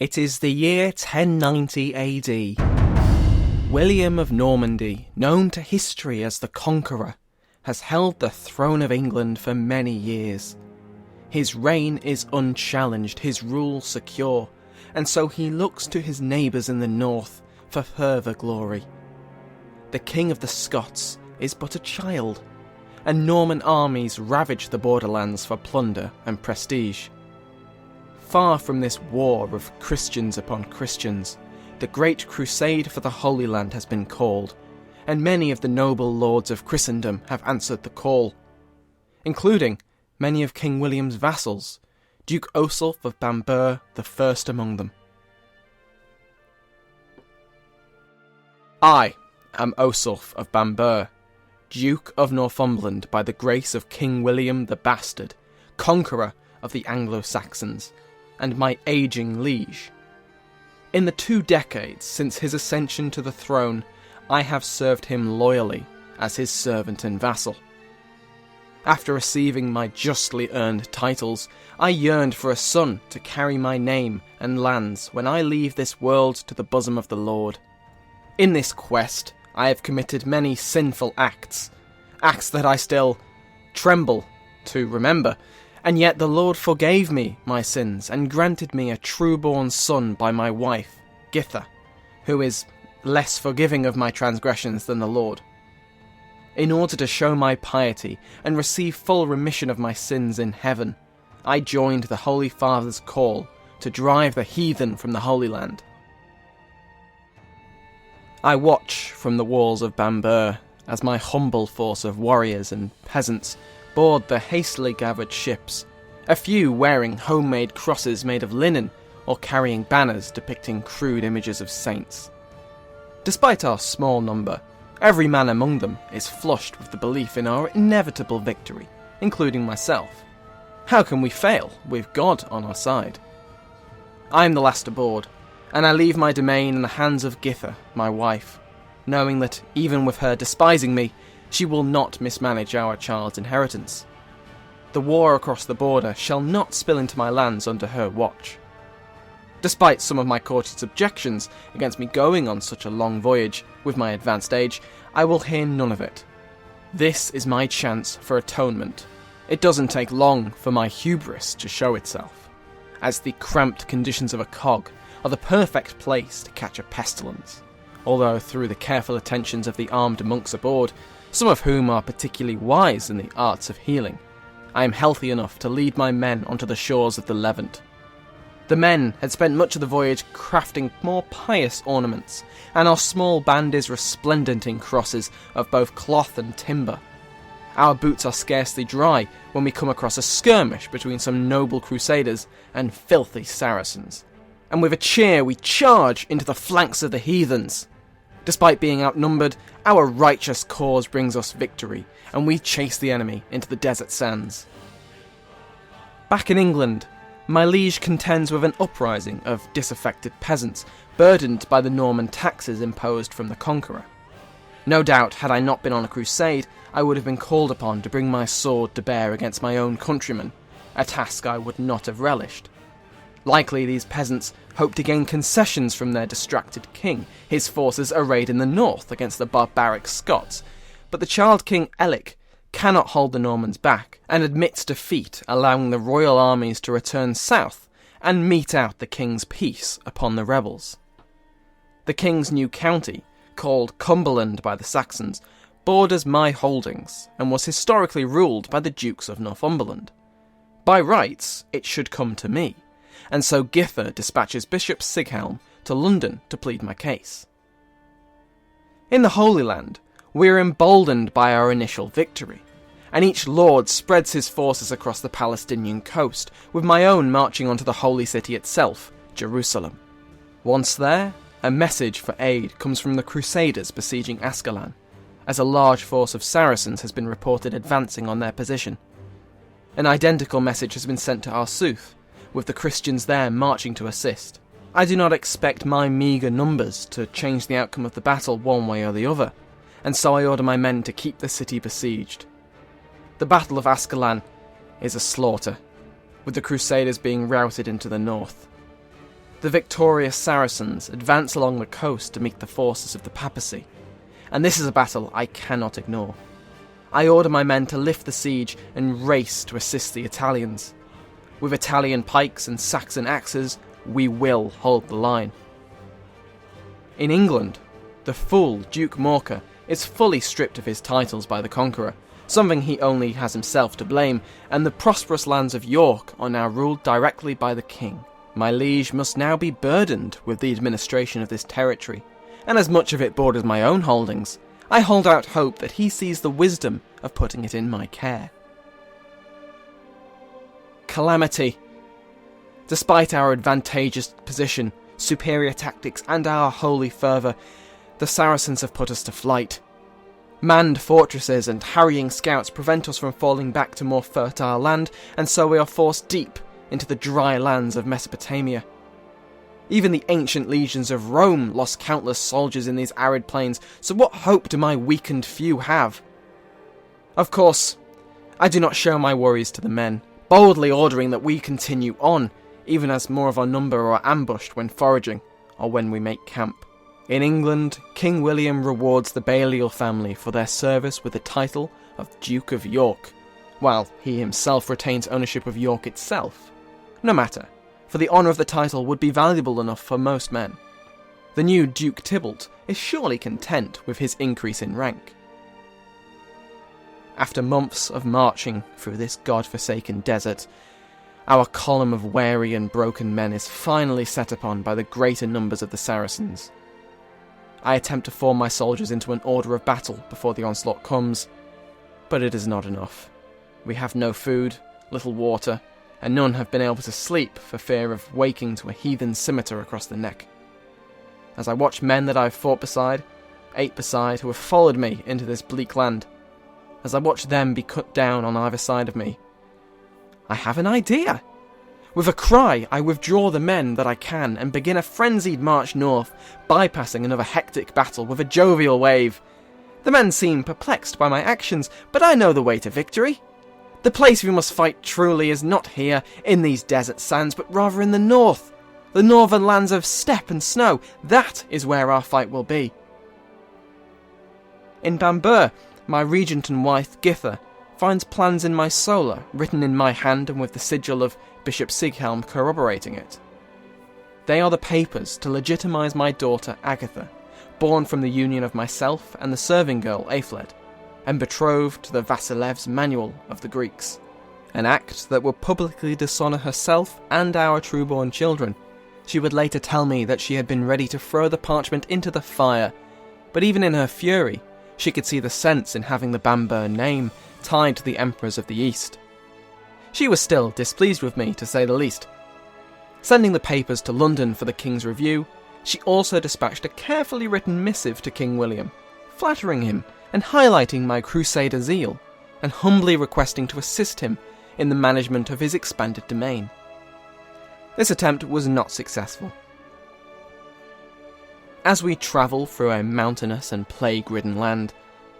It is the year 1090 AD. William of Normandy, known to history as the Conqueror, has held the throne of England for many years. His reign is unchallenged, his rule secure, and so he looks to his neighbours in the north for further glory. The King of the Scots is but a child, and Norman armies ravage the borderlands for plunder and prestige. Far from this war of Christians upon Christians, the Great Crusade for the Holy Land has been called, and many of the noble lords of Christendom have answered the call, including many of King William's vassals, Duke Osulf of Bamburgh the first among them. I am Osulf of Bamburgh, Duke of Northumberland by the grace of King William the Bastard, conqueror of the Anglo-Saxons, and my ageing liege. In the 2 decades since his ascension to the throne, I have served him loyally as his servant and vassal. After receiving my justly earned titles, I yearned for a son to carry my name and lands when I leave this world to the bosom of the Lord. In this quest, I have committed many sinful acts that I still tremble to remember, and yet the Lord forgave me my sins and granted me a true-born son by my wife, Gytha, who is less forgiving of my transgressions than the Lord. In order to show my piety and receive full remission of my sins in heaven, I joined the Holy Father's call to drive the heathen from the Holy Land. I watch from the walls of Bamburgh as my humble force of warriors and peasants board the hastily gathered ships, a few wearing homemade crosses made of linen or carrying banners depicting crude images of saints. Despite our small number, every man among them is flushed with the belief in our inevitable victory, including myself. How can we fail with God on our side? I am the last aboard, and I leave my domain in the hands of Gytha, my wife, knowing that even with her despising me, she will not mismanage our child's inheritance. The war across the border shall not spill into my lands under her watch. Despite some of my courtier's objections against me going on such a long voyage with my advanced age, I will hear none of it. This is my chance for atonement. It doesn't take long for my hubris to show itself, as the cramped conditions of a cog are the perfect place to catch a pestilence, although through the careful attentions of the armed monks aboard, some of whom are particularly wise in the arts of healing, I am healthy enough to lead my men onto the shores of the Levant. The men had spent much of the voyage crafting more pious ornaments, and our small band is resplendent in crosses of both cloth and timber. Our boots are scarcely dry when we come across a skirmish between some noble crusaders and filthy Saracens, and with a cheer we charge into the flanks of the heathens. Despite being outnumbered, our righteous cause brings us victory, and we chase the enemy into the desert sands. Back in England, my liege contends with an uprising of disaffected peasants, burdened by the Norman taxes imposed from the conqueror. No doubt, had I not been on a crusade, I would have been called upon to bring my sword to bear against my own countrymen, a task I would not have relished. Likely these peasants hoped to gain concessions from their distracted king, his forces arrayed in the north against the barbaric Scots, but the child King Elic cannot hold the Normans back, and admits defeat, allowing the royal armies to return south and mete out the king's peace upon the rebels. The king's new county, called Cumberland by the Saxons, borders my holdings, and was historically ruled by the Dukes of Northumberland. By rights, it should come to me, and so Gytha dispatches Bishop Sighelm to London to plead my case. In the Holy Land, we are emboldened by our initial victory, and each lord spreads his forces across the Palestinian coast, with my own marching onto the holy city itself, Jerusalem. Once there, a message for aid comes from the Crusaders besieging Ascalon, as a large force of Saracens has been reported advancing on their position. An identical message has been sent to Osulf, with the Christians there marching to assist. I do not expect my meagre numbers to change the outcome of the battle one way or the other, and so I order my men to keep the city besieged. The Battle of Ascalon is a slaughter, with the Crusaders being routed into the north. The victorious Saracens advance along the coast to meet the forces of the papacy, and this is a battle I cannot ignore. I order my men to lift the siege and race to assist the Italians. With Italian pikes and Saxon axes, we will hold the line. In England, the fool Duke Morcar is fully stripped of his titles by the conqueror, something he only has himself to blame, and the prosperous lands of York are now ruled directly by the king. My liege must now be burdened with the administration of this territory, and as much of it borders my own holdings, I hold out hope that he sees the wisdom of putting it in my care. Calamity. Despite our advantageous position, superior tactics, and our holy fervour, the Saracens have put us to flight. Manned fortresses and harrying scouts prevent us from falling back to more fertile land, and so we are forced deep into the dry lands of Mesopotamia. Even the ancient legions of Rome lost countless soldiers in these arid plains, so what hope do my weakened few have? Of course, I do not show my worries to the men, boldly ordering that we continue on, even as more of our number are ambushed when foraging, or when we make camp. In England, King William rewards the Balliol family for their service with the title of Duke of York, while he himself retains ownership of York itself. No matter, for the honour of the title would be valuable enough for most men. The new Duke Tybalt is surely content with his increase in rank. After months of marching through this god-forsaken desert, our column of weary and broken men is finally set upon by the greater numbers of the Saracens. I attempt to form my soldiers into an order of battle before the onslaught comes, but it is not enough. We have no food, little water, and none have been able to sleep for fear of waking to a heathen scimitar across the neck. As I watch men that I have fought beside, ate beside, who have followed me into this bleak land, as I watch them be cut down on either side of me, I have an idea. With a cry, I withdraw the men that I can and begin a frenzied march north, bypassing another hectic battle with a jovial wave. The men seem perplexed by my actions, but I know the way to victory. The place we must fight truly is not here, in these desert sands, but rather in the north. The northern lands of steppe and snow, that is where our fight will be. In Bamburgh, my regent and wife, Gytha, finds plans in my solar, written in my hand and with the sigil of Bishop Sighelm corroborating it. They are the papers to legitimise my daughter, Agatha, born from the union of myself and the serving girl, Aetheled, and betrothed to the Vasilevs Manual of the Greeks, an act that would publicly dishonour herself and our true-born children. She would later tell me that she had been ready to throw the parchment into the fire, but even in her fury, she could see the sense in having the Bamburgh name tied to the emperors of the East. She was still displeased with me, to say the least. Sending the papers to London for the King's review, she also dispatched a carefully written missive to King William, flattering him and highlighting my Crusader zeal, and humbly requesting to assist him in the management of his expanded domain. This attempt was not successful. As we travel through a mountainous and plague-ridden land,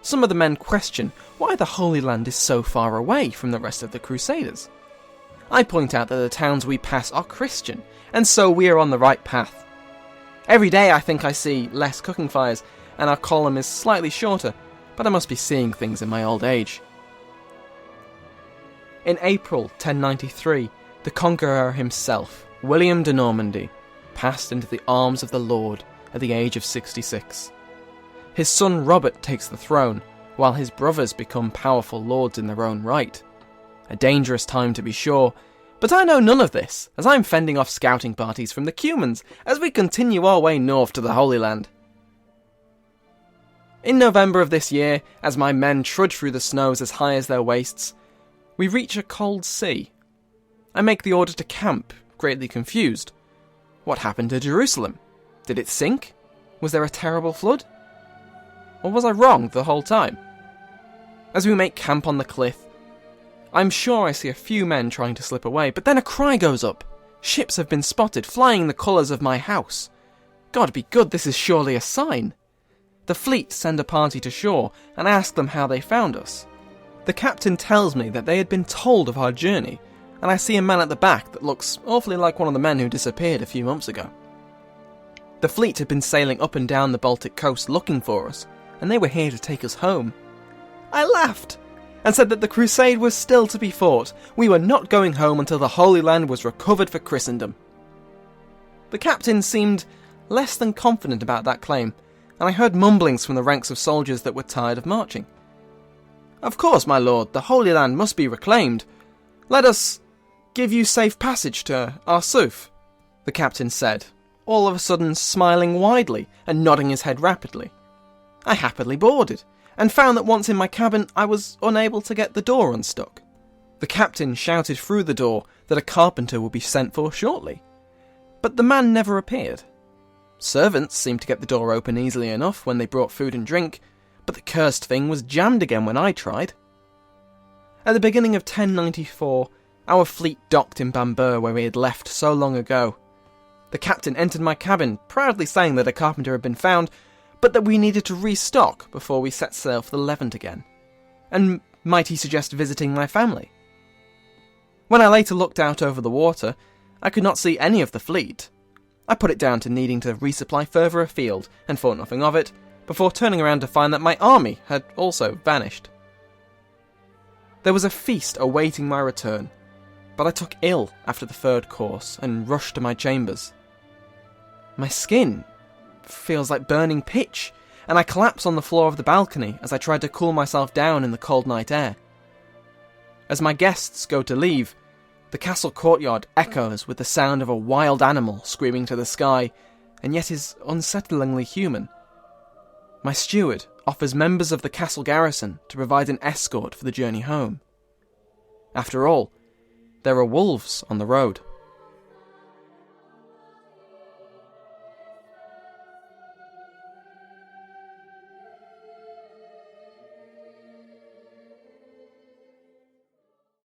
some of the men question why the Holy Land is so far away from the rest of the Crusaders. I point out that the towns we pass are Christian, and so we are on the right path. Every day I think I see less cooking fires, and our column is slightly shorter, but I must be seeing things in my old age. In April 1093, the conqueror himself, William de Normandy, passed into the arms of the Lord at the age of 66. His son Robert takes the throne, while his brothers become powerful lords in their own right. A dangerous time to be sure, but I know none of this, as I'm fending off scouting parties from the Cumans as we continue our way north to the Holy Land. In November of this year, as my men trudge through the snows as high as their waists, we reach a cold sea. I make the order to camp, greatly confused. What happened to Jerusalem? Did it sink? Was there a terrible flood? Or was I wrong the whole time? As we make camp on the cliff, I'm sure I see a few men trying to slip away, but then a cry goes up. Ships have been spotted, flying the colours of my house. God be good, this is surely a sign. The fleet send a party to shore and ask them how they found us. The captain tells me that they had been told of our journey, and I see a man at the back that looks awfully like one of the men who disappeared a few months ago. The fleet had been sailing up and down the Baltic coast looking for us, and they were here to take us home. I laughed and said that the Crusade was still to be fought. We were not going home until the Holy Land was recovered for Christendom. The captain seemed less than confident about that claim, and I heard mumblings from the ranks of soldiers that were tired of marching. "Of course, my lord, the Holy Land must be reclaimed. Let us give you safe passage to Osulf," the captain said, all of a sudden smiling widely and nodding his head rapidly. I happily boarded, and found that once in my cabin I was unable to get the door unstuck. The captain shouted through the door that a carpenter would be sent for shortly, but the man never appeared. Servants seemed to get the door open easily enough when they brought food and drink, but the cursed thing was jammed again when I tried. At the beginning of 1094, our fleet docked in Bamburgh where we had left so long ago. The captain entered my cabin, proudly saying that a carpenter had been found, but that we needed to restock before we set sail for the Levant again. And might he suggest visiting my family? When I later looked out over the water, I could not see any of the fleet. I put it down to needing to resupply further afield, and thought nothing of it, before turning around to find that my army had also vanished. There was a feast awaiting my return, but I took ill after the third course and rushed to my chambers. My skin feels like burning pitch, and I collapse on the floor of the balcony as I tried to cool myself down in the cold night air. As my guests go to leave, the castle courtyard echoes with the sound of a wild animal screaming to the sky, and yet is unsettlingly human. My steward offers members of the castle garrison to provide an escort for the journey home. After all, there are wolves on the road.